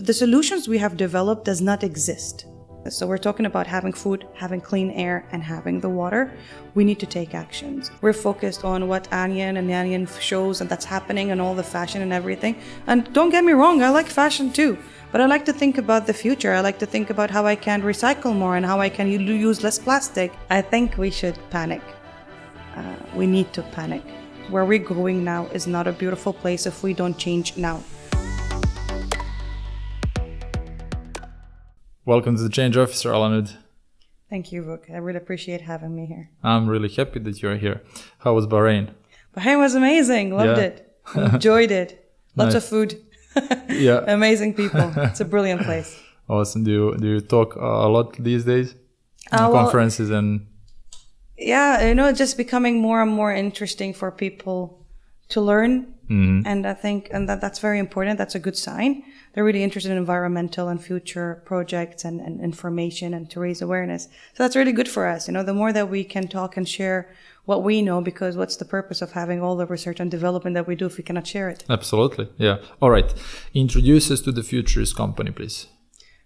the solutions we have developed does not exist. So we're talking about having food, having clean air, and having the water. We need to take actions. We're focused on what Onion shows and that's happening and all the fashion and everything. And don't get me wrong, I like fashion too. But I like to think about the future. I like to think about how I can recycle more and how I can use less plastic. I think we should panic. We need to panic. Where we're going now is not a beautiful place if we don't change now. Welcome to the Change Officer, Anoud. Thank you, Vuk. I really appreciate having me here. I'm really happy that you're here. How was Bahrain? Bahrain was amazing. Loved it. Enjoyed it. Lots of food. Yeah. Amazing people. It's a brilliant place. Awesome. Do you talk a lot these days? Conferences and... Yeah, it's just becoming more and more interesting for people to learn. Mm-hmm. And I think that's very important. That's a good sign. They're really interested in environmental and future projects and information and to raise awareness. So that's really good for us. The more that we can talk and share what we know, because what's the purpose of having all the research and development that we do if we cannot share it? Absolutely. Yeah. All right. Introduce us to the Futurist Company, please.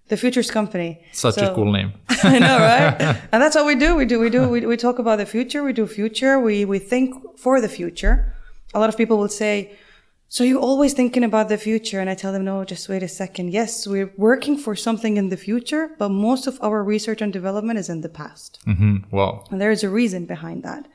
The Futurist Company. Such a cool name. I know, right? And that's what we do. We talk about the future. We do future. We think for the future. A lot of people will say, so you're always thinking about the future? And I tell them, no, just wait a second. Yes, we're working for something in the future, but most of our research and development is in the past. Mm-hmm. Wow. And there is a reason behind that.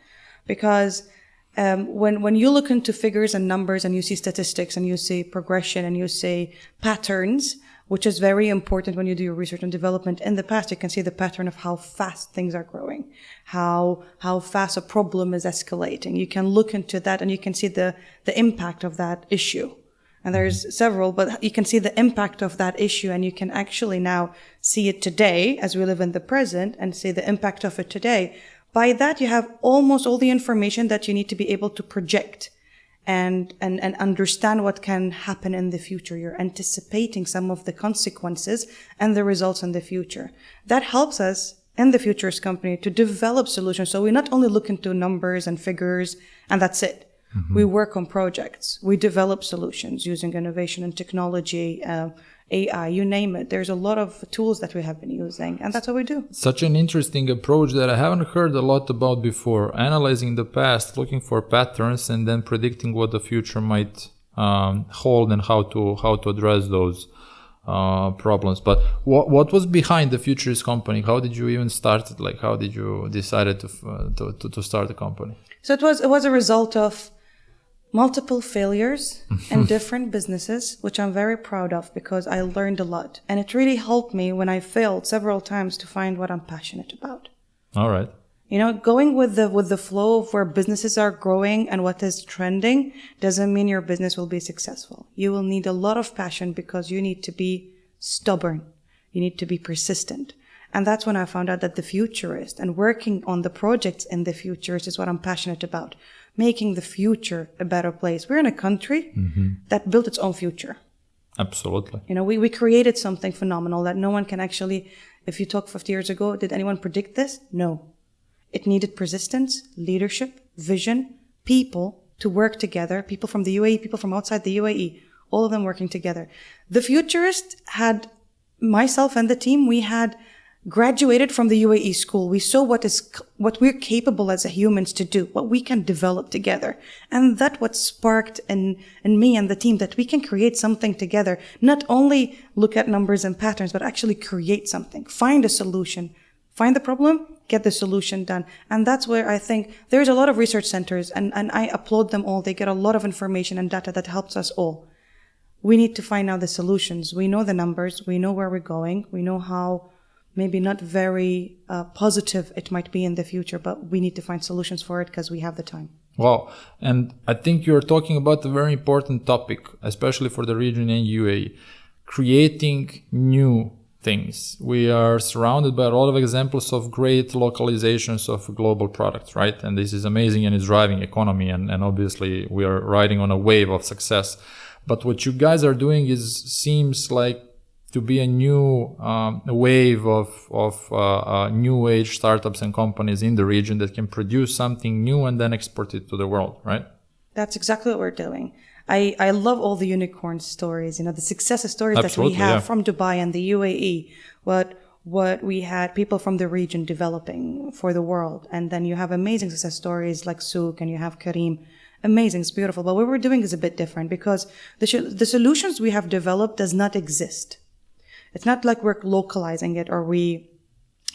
Because when you look into figures and numbers and you see statistics and you see progression and you see patterns, which is very important when you do your research and development. In the past, you can see the pattern of how fast things are growing, how fast a problem is escalating. You can look into that and you can see the impact of that issue. And there's several, but you can see the impact of that issue and you can actually now see it today as we live in the present and see the impact of it today. By that, you have almost all the information that you need to be able to project and understand what can happen in the future. You're anticipating some of the consequences and the results in the future. That helps us in the Futurist Company to develop solutions. So we not only look into numbers and figures and that's it. Mm-hmm. We work on projects. We develop solutions using innovation and technology, AI, you name it. There's a lot of tools that we have been using, and that's what we do. Such an interesting approach that I haven't heard a lot about before. Analyzing the past, looking for patterns, and then predicting what the future might hold and how to address those problems. But what was behind the Futurist Company? How did you even start it? Like, how did you decide to start the company? So it was a result of multiple failures in different businesses, which I'm very proud of because I learned a lot. And it really helped me when I failed several times to find what I'm passionate about. All right. Going with the flow of where businesses are growing and what is trending doesn't mean your business will be successful. You will need a lot of passion because you need to be stubborn. You need to be persistent. And that's when I found out that the Futurist and working on the projects in the Futurist is what I'm passionate about. Making the future a better place. We're in a country that built its own future. Absolutely. We created something phenomenal that no one can actually, if you talk 50 years ago, did anyone predict this? No. It needed persistence, leadership, vision, people to work together, people from the UAE, people from outside the UAE, all of them working together. The Futurist had, myself and the team, we had graduated from the UAE school. We saw what we're capable as humans to do, what we can develop together. And that what sparked in me and the team that we can create something together, not only look at numbers and patterns, but actually create something, find a solution, find the problem, get the solution done. And that's where I think there's a lot of research centers and I applaud them all. They get a lot of information and data that helps us all. We need to find out the solutions. We know the numbers. We know where we're going. We know how maybe not very positive it might be in the future, but we need to find solutions for it because we have the time. Wow. And I think you're talking about a very important topic, especially for the region in UAE, creating new things. We are surrounded by a lot of examples of great localizations of global products, right? And this is amazing and it's driving economy. And obviously we are riding on a wave of success. But what you guys are doing seems like to be a new wave of new age startups and companies in the region that can produce something new and then export it to the world, right? That's exactly what we're doing. I love all the unicorn stories, the success stories Absolutely, that we have yeah. from Dubai and the UAE. What we had people from the region developing for the world. And then you have amazing success stories like Souk and you have Kareem. Amazing, it's beautiful. But what we're doing is a bit different because the solutions we have developed does not exist. It's not like we're localizing it or we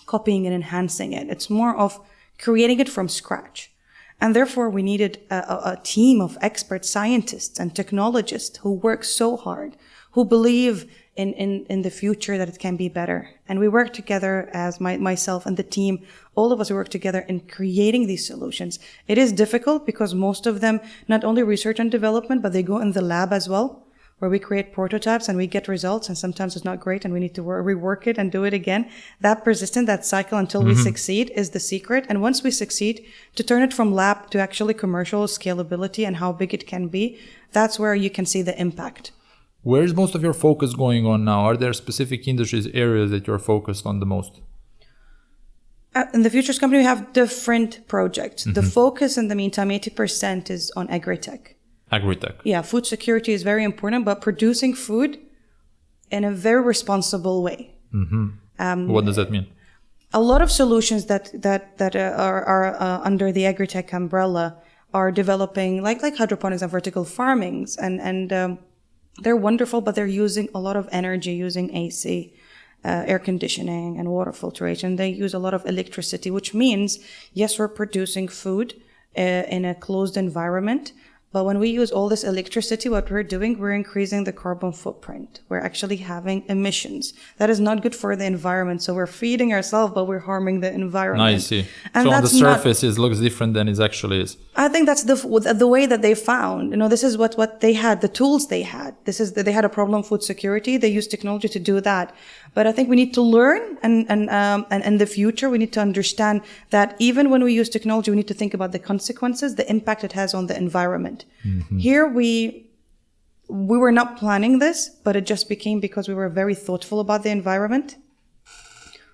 copying and enhancing it. It's more of creating it from scratch. And therefore, we needed a team of expert scientists and technologists who work so hard, who believe in the future that it can be better. And we work together as myself and the team, all of us work together in creating these solutions. It is difficult because most of them, not only research and development, but they go in the lab as well, where we create prototypes and we get results, and sometimes it's not great and we need to rework it and do it again. That persistent, that cycle until we succeed is the secret. And once we succeed, to turn it from lab to actually commercial scalability and how big it can be, that's where you can see the impact. Where is most of your focus going on now? Are there specific industries, areas that you're focused on the most? In the Futurist Company, we have different projects. The focus in the meantime, 80% is on agri-tech. Agri-tech. Yeah, food security is very important, but producing food in a very responsible way. What does that mean? A lot of solutions that are under the agri-tech umbrella are developing, like hydroponics and vertical farmings, and they're wonderful, but they're using a lot of energy, using AC, air conditioning, and water filtration. They use a lot of electricity, which means, yes, we're producing food in a closed environment. But when we use all this electricity, what we're doing, we're increasing the carbon footprint. We're actually having emissions. That is not good for the environment. So we're feeding ourselves, but we're harming the environment. I see. And so on the that's surface, it looks different than it actually is. I think that's the way that they found. This is what they had, the tools they had. They had a problem, food security. They used technology to do that. But I think we need to learn, and in the future, we need to understand that even when we use technology, we need to think about the consequences, the impact it has on the environment. Here we were not planning this, but it just became because we were very thoughtful about the environment.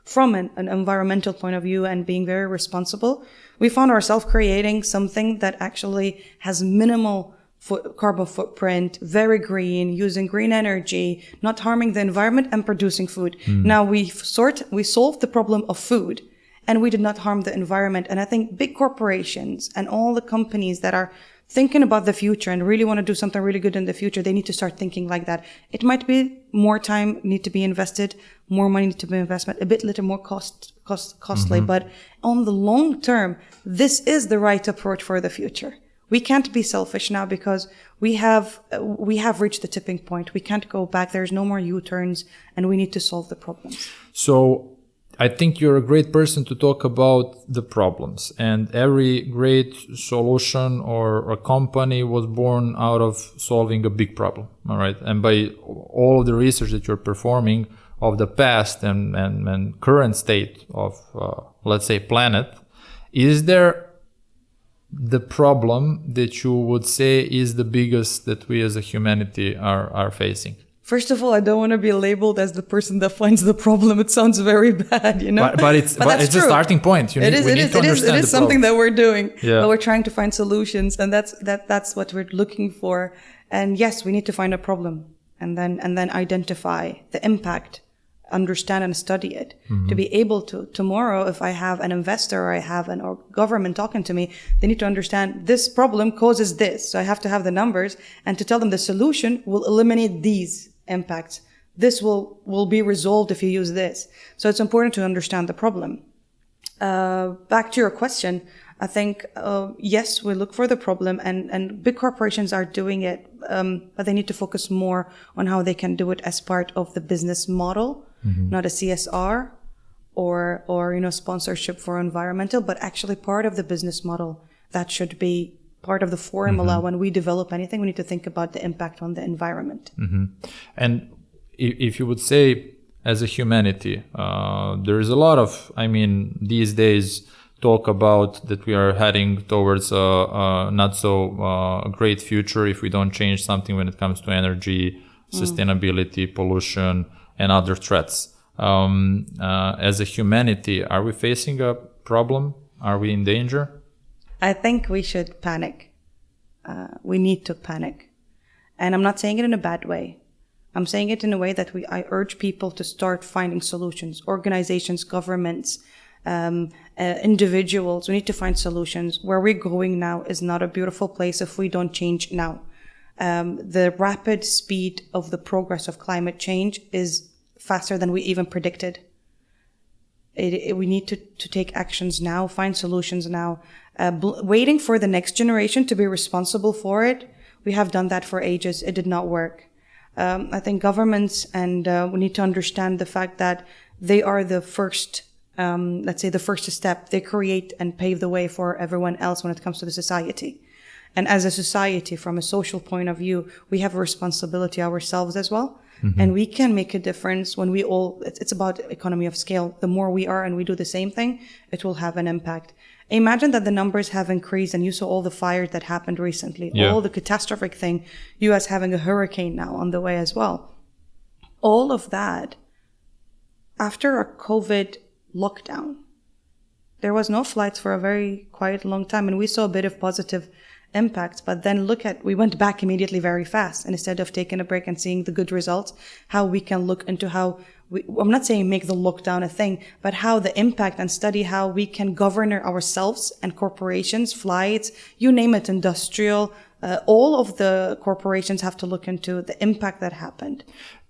From an environmental point of view and being very responsible, we found ourselves creating something that actually has minimal carbon footprint, very green, using green energy, not harming the environment, and producing food. Now we solved the problem of food, and we did not harm the environment. And I think big corporations and all the companies that are thinking about the future and really want to do something really good in the future, they need to start thinking like that. It might be more time need to be invested, more money need to be invested, a bit little more costly, but on the long term, this is the right approach for the future. We can't be selfish now because we have reached the tipping point. We can't go back. There's no more U-turns, and we need to solve the problems. So I think you're a great person to talk about the problems, and every great solution or a company was born out of solving a big problem. All right. And by all of the research that you're performing of the past and current state of, let's say, planet, is there the problem that you would say is the biggest that we as a humanity are facing? First of all, I don't want to be labeled as the person that finds the problem. It sounds very bad, But it's a starting point. It is something that we're doing. Yeah. But we're trying to find solutions, and that's what we're looking for. And yes, we need to find a problem and then identify the impact, understand and study it, to be able to tomorrow, if I have an investor or I have a government talking to me, they need to understand this problem causes this. So I have to have the numbers and to tell them the solution will eliminate these impacts. This will be resolved if you use this. So it's important to understand the problem. Back to your question, I think, yes, we look for the problem and big corporations are doing it, but they need to focus more on how they can do it as part of the business model, not a CSR or sponsorship for environmental, but actually part of the business model. That should be part of the formula. When we develop anything, we need to think about the impact on the environment. And if you would say, as a humanity, there is a lot of, these days talk about that we are heading towards a not so great future if we don't change something when it comes to energy, sustainability, pollution, and other threats. As a humanity, are we facing a problem? Are we in danger? I think we should panic. We need to panic. And I'm not saying it in a bad way. I'm saying it in a way that I urge people to start finding solutions. Organizations, governments, individuals, we need to find solutions. Where we're going now is not a beautiful place if we don't change now. The rapid speed of the progress of climate change is faster than we even predicted. We need to take actions now, find solutions now. Waiting for the next generation to be responsible for it, we have done that for ages. It did not work. I think governments and we need to understand the fact that they are the first, let's say the first step. They create and pave the way for everyone else when it comes to the society. And as a society, from a social point of view, we have a responsibility ourselves as well. Mm-hmm. And we can make a difference when we all, it's about economy of scale. The more we are and we do the same thing, it will have an impact. Imagine that the numbers have increased and you saw all the fires that happened recently, all the catastrophic thing, US having a hurricane now on the way as well. All of that, after a COVID lockdown, there was no flights for a very quite long time. And we saw a bit of positive impacts, but then we went back immediately very fast. And instead of taking a break and seeing the good results, how we can look into how I'm not saying make the lockdown a thing, but how the impact and study how we can govern ourselves and corporations, flights, you name it, industrial, all of the corporations have to look into the impact that happened.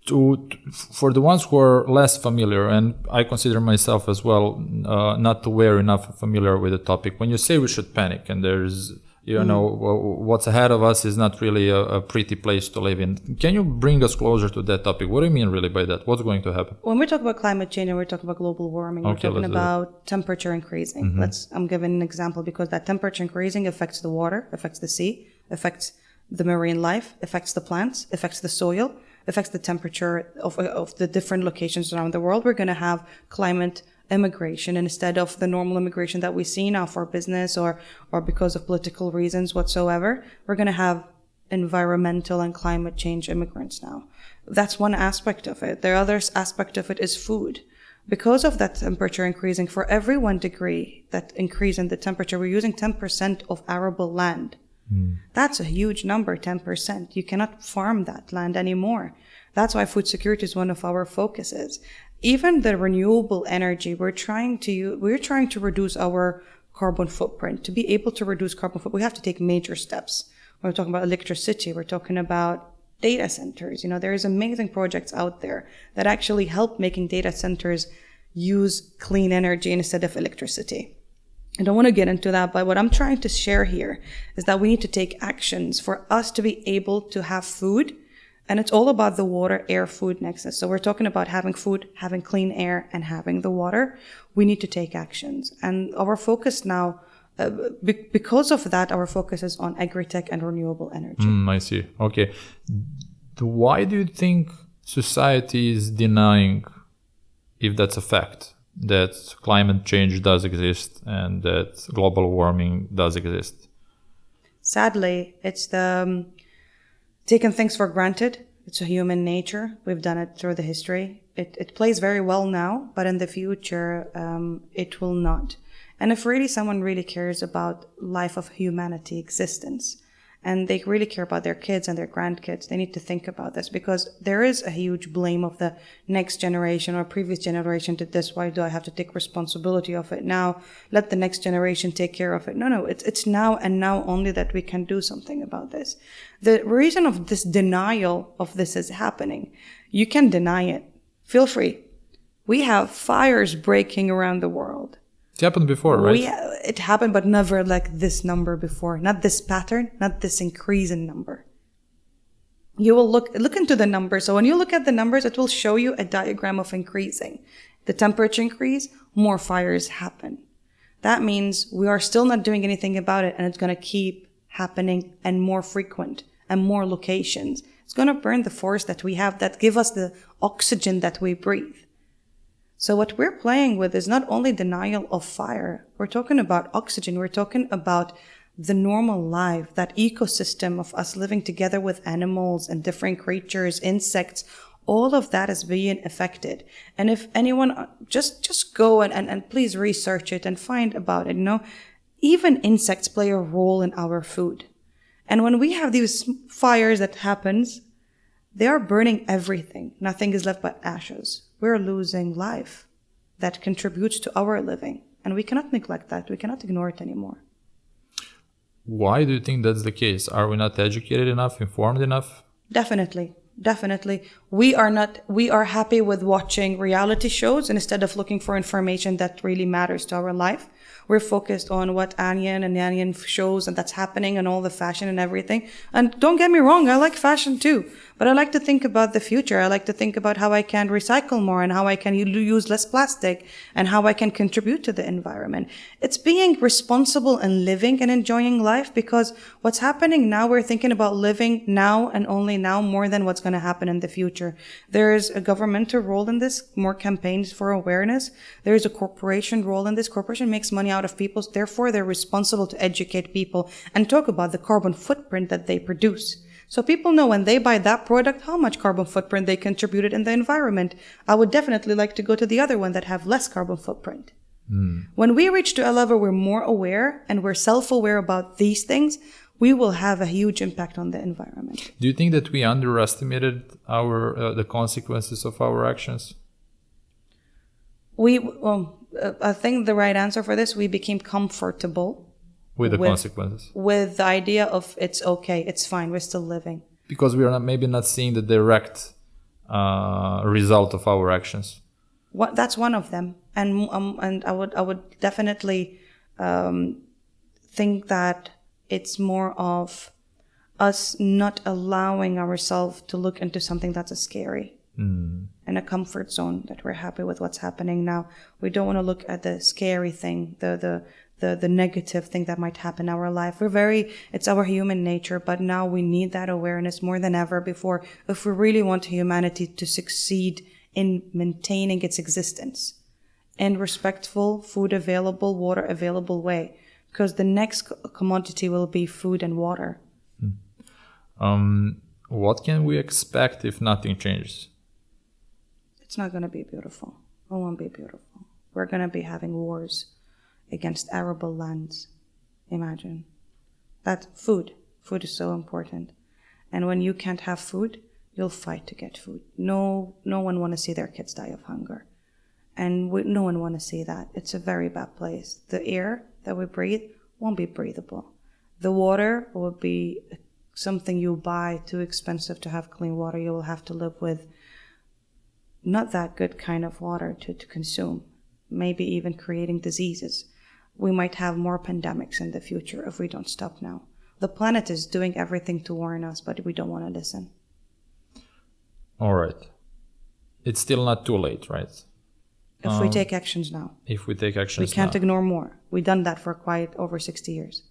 For the ones who are less familiar, and I consider myself as well not aware enough familiar with the topic, when you say we should panic and there's what's ahead of us is not really a pretty place to live in. Can you bring us closer to that topic? What do you mean really by that? What's going to happen? When we talk about climate change and we're talking about global warming, we're talking about temperature increasing. Mm-hmm. I'm giving an example because that temperature increasing affects the water, affects the sea, affects the marine life, affects the plants, affects the soil, affects the temperature of the different locations around the world. We're going to have climate immigration, and instead of the normal immigration that we see now for business or because of political reasons whatsoever, we're going to have environmental and climate change immigrants now. That's one aspect of it. The other aspect of it is food. Because of that temperature increasing, for every 1 degree that increase in the temperature, we're using 10% of arable land. That's a huge number, 10%. You cannot farm that land anymore. That's why food security is one of our focuses. Even the renewable energy, we're trying to reduce our carbon footprint. To be able to reduce carbon footprint, we have to take major steps. We're talking about electricity. We're talking about data centers. There is amazing projects out there that actually help making data centers use clean energy instead of electricity. I don't want to get into that, but what I'm trying to share here is that we need to take actions for us to be able to have food. And it's all about the water, air, food nexus. So we're talking about having food, having clean air, and having the water. We need to take actions. And our focus now, because of that, our focus is on agri-tech and renewable energy. I see. Okay. Why do you think society is denying, if that's a fact, that climate change does exist and that global warming does exist? Sadly, it's the taking things for granted. It's a human nature. We've done it through the history. It plays very well now, but in the future, it will not. And if really someone really cares about life of humanity existence, and they really care about their kids and their grandkids, they need to think about this, because there is a huge blame of the next generation or previous generation did this. Why do I have to take responsibility of it now? Let the next generation take care of it. No, it's now and now only that we can do something about this. The reason of this denial of this is happening. You can deny it. Feel free. We have fires breaking around the world. It happened before, right? It happened, but never like this number before. Not this pattern, not this increase in number. You will look into the numbers. So when you look at the numbers, it will show you a diagram of increasing. The temperature increase, more fires happen. That means we are still not doing anything about it, and it's going to keep happening and more frequent and more locations. It's going to burn the forest that we have that give us the oxygen that we breathe. So what we're playing with is not only denial of fire. We're talking about oxygen. We're talking about the normal life, that ecosystem of us living together with animals and different creatures, insects. All of that is being affected. And if anyone, just go and please research it and find about it. Even insects play a role in our food. And when we have these fires that happens, they are burning everything. Nothing is left but ashes. We're losing life that contributes to our living. And we cannot neglect that. We cannot ignore it anymore. Why do you think that's the case? Are we not educated enough, informed enough? Definitely. We are happy with watching reality shows instead of looking for information that really matters to our life. We're focused on what Anyan shows and that's happening and all the fashion and everything. And don't get me wrong, I like fashion too. But I like to think about the future. I like to think about how I can recycle more and how I can use less plastic and how I can contribute to the environment. It's being responsible and living and enjoying life, because what's happening now, we're thinking about living now and only now more than what's going to happen in the future. There is a governmental role in this, more campaigns for awareness. There is a corporation role in this. Corporation makes money out of people. Therefore, they're responsible to educate people and talk about the carbon footprint that they produce. So people know when they buy that product how much carbon footprint they contributed in the environment. I would definitely like to go to the other one that have less carbon footprint. When we reach to a level we're more aware and we're self-aware about these things, we will have a huge impact on the environment. Do you think that we underestimated the consequences of our actions? I think the right answer for this, we became comfortable with the consequences, with the idea of it's okay, it's fine, we're still living, because we are maybe not seeing the direct result of our actions. That's one of them, and I would definitely think that it's more of us not allowing ourselves to look into something that's scary. In a comfort zone, that we're happy with what's happening now. We don't want to look at the scary thing, the negative thing that might happen in our life. It's our human nature, but now we need that awareness more than ever before if we really want humanity to succeed in maintaining its existence in respectful, food available, water available way, because the next commodity will be food and water. What can we expect if nothing changes? It's not going to be beautiful. It won't be beautiful. We're going to be having wars against arable lands. Imagine. That food is so important. And when you can't have food, you'll fight to get food. No one want to see their kids die of hunger. And no one want to see that. It's a very bad place. The air that we breathe won't be breathable. The water will be something you buy, too expensive to have clean water. You will have to live with not that good kind of water to consume, maybe even creating diseases. We might have more pandemics in the future if we don't stop now. The planet is doing everything to warn us, but we don't want to listen. All right. It's still not too late, right? If we take actions now. We can't ignore more. We've done that for quite over 60 years.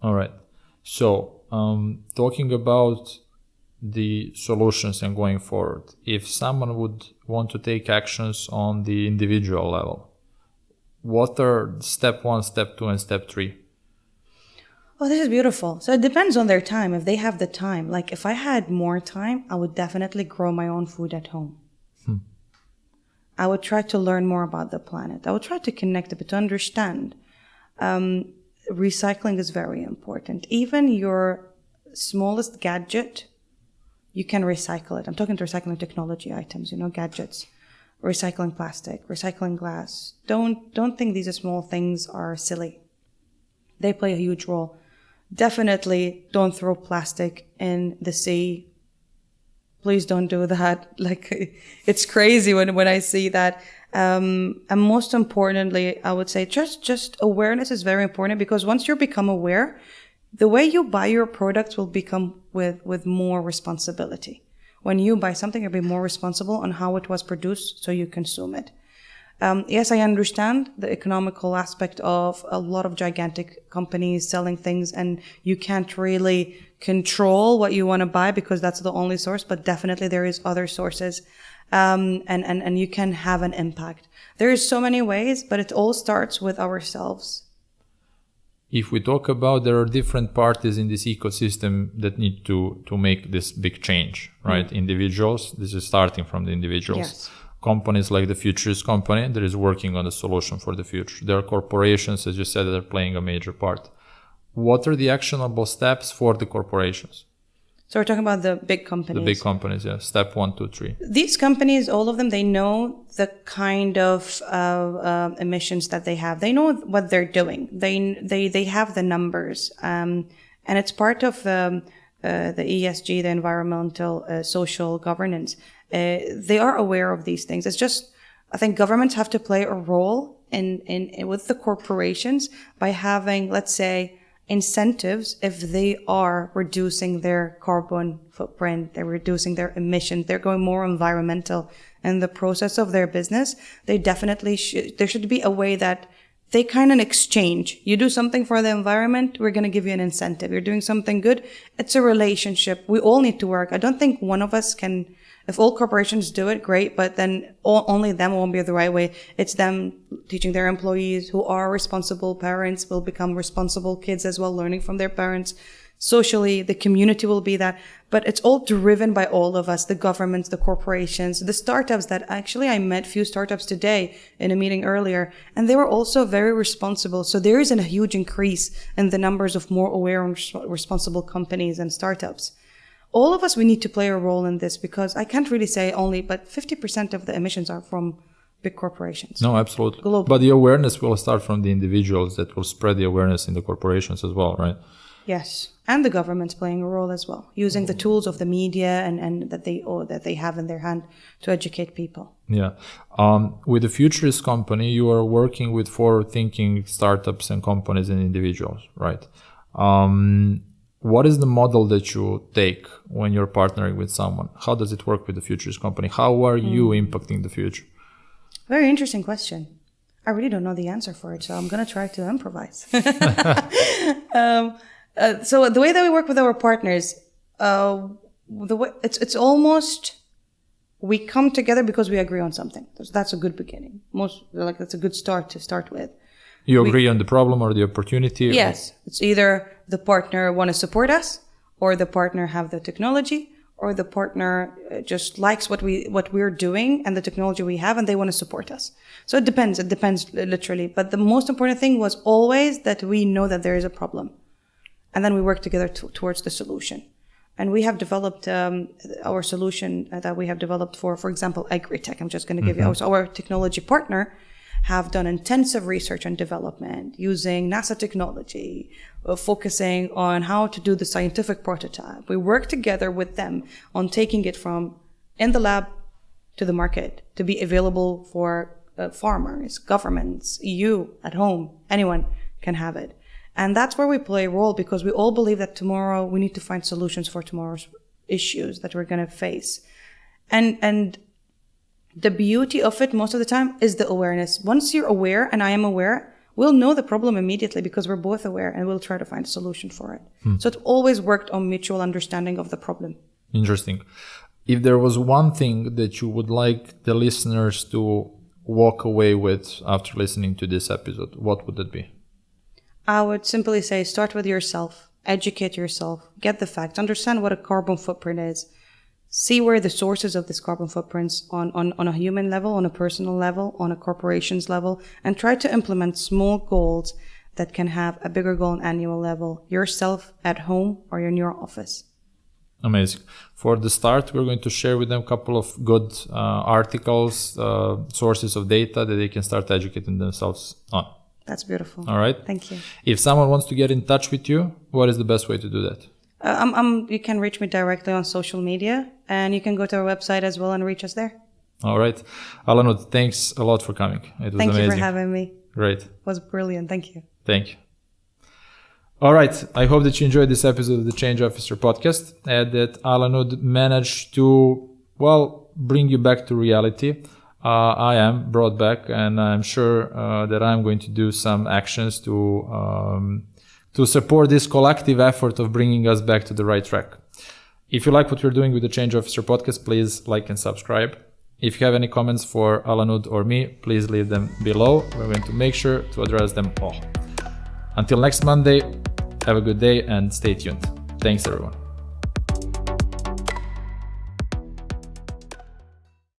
All right. So, talking about the solutions and going forward, if someone would want to take actions on the individual level, what are step 1, step 2, and step 3? Oh, this is beautiful. So it depends on their time. If they have the time, like if I had more time, I would definitely grow my own food at home. I would try to learn more about the planet. I would try to connect a bit, to understand. Recycling is very important. Even your smallest gadget, you can recycle it. I'm talking to recycling technology items, gadgets, recycling plastic, recycling glass. Don't think these small things are silly. They play a huge role. Definitely don't throw plastic in the sea. Please don't do that. Like, it's crazy when I see that. And most importantly, I would say just awareness is very important, because once you become aware, the way you buy your products will become with more responsibility. When you buy something, you'll be more responsible on how it was produced so you consume it. Yes, I understand the economical aspect of a lot of gigantic companies selling things, and you can't really control what you want to buy because that's the only source, but definitely there is other sources, and you can have an impact. There is so many ways, but it all starts with ourselves. If we talk about, there are different parties in this ecosystem that need to make this big change, right? Individuals, this is starting from the individuals. Yes. Companies like the Futurist Company that is working on a solution for the future. There are corporations, as you said, that are playing a major part. what are the actionable steps for the corporations? So we're talking about the big companies. The big companies, yeah. Step 1, 2, 3. These companies, all of them, they know the kind of emissions that they have. They know what they're doing. They have the numbers, and it's part of the ESG, the environmental, social governance. They are aware of these things. It's just, I think governments have to play a role in with the corporations by having, let's say, incentives if they are reducing their carbon footprint, they're reducing their emissions, they're going more environmental in the process of their business. They definitely there should be a way that they kind of exchange. You do something for the environment, we're going to give you an incentive. You're doing something good. It's a relationship. We all need to work. I don't think one of us can, if all corporations do it, great, but then only them won't be the right way. It's them teaching their employees who are responsible parents will become responsible kids as well, learning from their parents. Socially, the community will be that. But it's all driven by all of us, the governments, the corporations, the startups that actually I met few startups today in a meeting earlier, and they were also very responsible. So there is a huge increase in the numbers of more aware and responsible companies and startups. All of us, we need to play a role in this because I can't really say only, but 50% of the emissions are from big corporations. No, absolutely. Global. But the awareness will start from the individuals that will spread the awareness in the corporations as well, right? Yes. And the government's playing a role as well, using the tools of the media and that they have in their hand to educate people. Yeah. With the Futurist Company, you are working with forward-thinking startups and companies and individuals, right? What is the model that you take when you're partnering with someone? How does it work with the Futurist Company? How are you impacting the future? Very interesting question. I really don't know the answer for it, so I'm going to try to improvise. So the way that we work with our partners, it's almost we come together because we agree on something. That's a good beginning. That's a good start to start with. You agree on the problem or the opportunity? Yes. It's either the partner want to support us, or the partner have the technology, or the partner just likes what we're doing and the technology we have, and they want to support us. So it depends. It depends literally. But the most important thing was always that we know that there is a problem, and then we work together towards the solution. And we have developed our solution that we have developed for example, agri-tech. I'm just going to give you our technology partner have done intensive research and development using NASA technology, focusing on how to do the scientific prototype. We work together with them on taking it from in the lab to the market to be available for farmers, governments, EU, at home. Anyone can have it. And that's where we play a role because we all believe that tomorrow we need to find solutions for tomorrow's issues that we're going to face. And the beauty of it most of the time is the awareness. Once you're aware, and I am aware, we'll know the problem immediately because we're both aware and we'll try to find a solution for it. So it always worked on mutual understanding of the problem. Interesting. If there was one thing that you would like the listeners to walk away with after listening to this episode, what would it be? I would simply say start with yourself, educate yourself, get the facts, understand what a carbon footprint is. See where the sources of this carbon footprints on a human level, on a personal level, on a corporation's level, and try to implement small goals that can have a bigger goal on annual level, yourself at home or in your office. Amazing. For the start, we're going to share with them a couple of good articles, sources of data that they can start educating themselves on. That's beautiful. All right. Thank you. If someone wants to get in touch with you, what is the best way to do that? You can reach me directly on social media, and you can go to our website as well and reach us there. All right. Anoud, thanks a lot for coming. It was Thank amazing. you for having me. Great. It was brilliant. Thank you. Thank you. All right. I hope that you enjoyed this episode of the Change Officer podcast and that Anoud managed to, bring you back to reality. I am brought back, and I'm sure that I'm going to do some actions to support this collective effort of bringing us back to the right track. If you like what we're doing with the Change Officer podcast, please like and subscribe. If you have any comments for Anoud or me, please leave them below. We're going to make sure to address them all. Until next Monday, have a good day and stay tuned. Thanks, everyone.